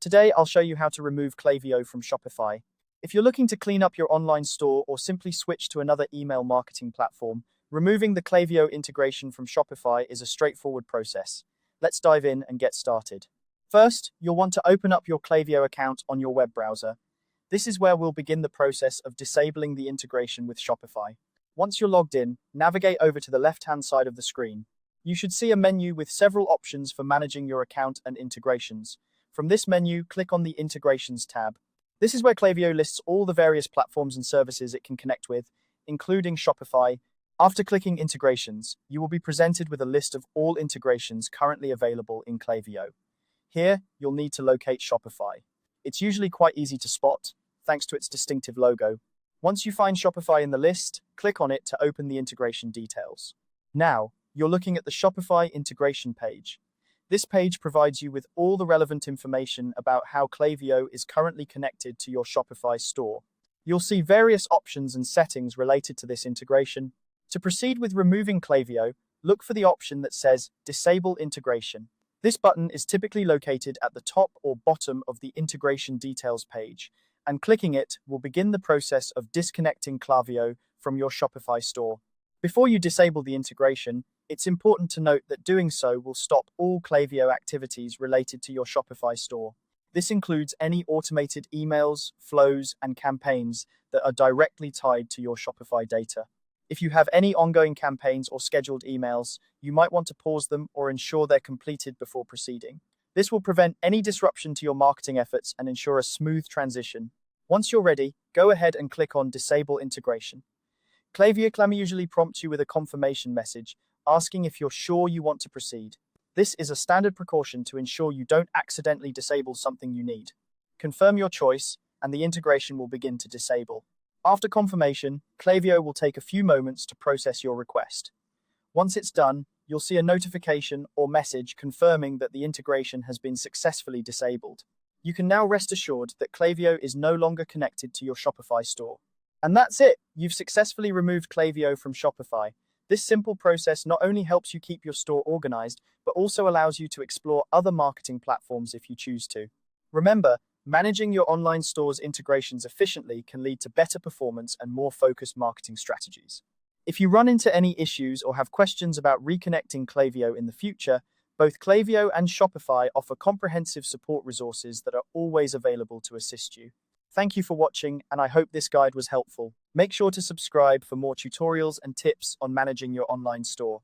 Today, I'll show you how to remove Klaviyo from Shopify. If you're looking to clean up your online store or simply switch to another email marketing platform, removing the Klaviyo integration from Shopify is a straightforward process. Let's dive in and get started. First, you'll want to open up your Klaviyo account on your web browser. This is where we'll begin the process of disabling the integration with Shopify. Once you're logged in, navigate over to the left-hand side of the screen. You should see a menu with several options for managing your account and integrations. From this menu, click on the Integrations tab. This is where Klaviyo lists all the various platforms and services it can connect with, including Shopify. After clicking Integrations, you will be presented with a list of all integrations currently available in Klaviyo. Here, you'll need to locate Shopify. It's usually quite easy to spot, thanks to its distinctive logo. Once you find Shopify in the list, click on it to open the integration details. Now, you're looking at the Shopify integration page. This page provides you with all the relevant information about how Klaviyo is currently connected to your Shopify store. You'll see various options and settings related to this integration. To proceed with removing Klaviyo, look for the option that says Disable Integration. This button is typically located at the top or bottom of the integration details page, and clicking it will begin the process of disconnecting Klaviyo from your Shopify store. Before you disable the integration, it's important to note that doing so will stop all Klaviyo activities related to your Shopify store. This includes any automated emails, flows, and campaigns that are directly tied to your Shopify data. If you have any ongoing campaigns or scheduled emails, you might want to pause them or ensure they're completed before proceeding. This will prevent any disruption to your marketing efforts and ensure a smooth transition. Once you're ready, go ahead and click on Disable Integration. Klaviyo usually prompts you with a confirmation message, asking if you're sure you want to proceed. This is a standard precaution to ensure you don't accidentally disable something you need. Confirm your choice, and the integration will begin to disable. After confirmation, Klaviyo will take a few moments to process your request. Once it's done, you'll see a notification or message confirming that the integration has been successfully disabled. You can now rest assured that Klaviyo is no longer connected to your Shopify store. And that's it! You've successfully removed Klaviyo from Shopify. This simple process not only helps you keep your store organized, but also allows you to explore other marketing platforms if you choose to. Remember, managing your online store's integrations efficiently can lead to better performance and more focused marketing strategies. If you run into any issues or have questions about reconnecting Klaviyo in the future, both Klaviyo and Shopify offer comprehensive support resources that are always available to assist you. Thank you for watching, and I hope this guide was helpful. Make sure to subscribe for more tutorials and tips on managing your online store.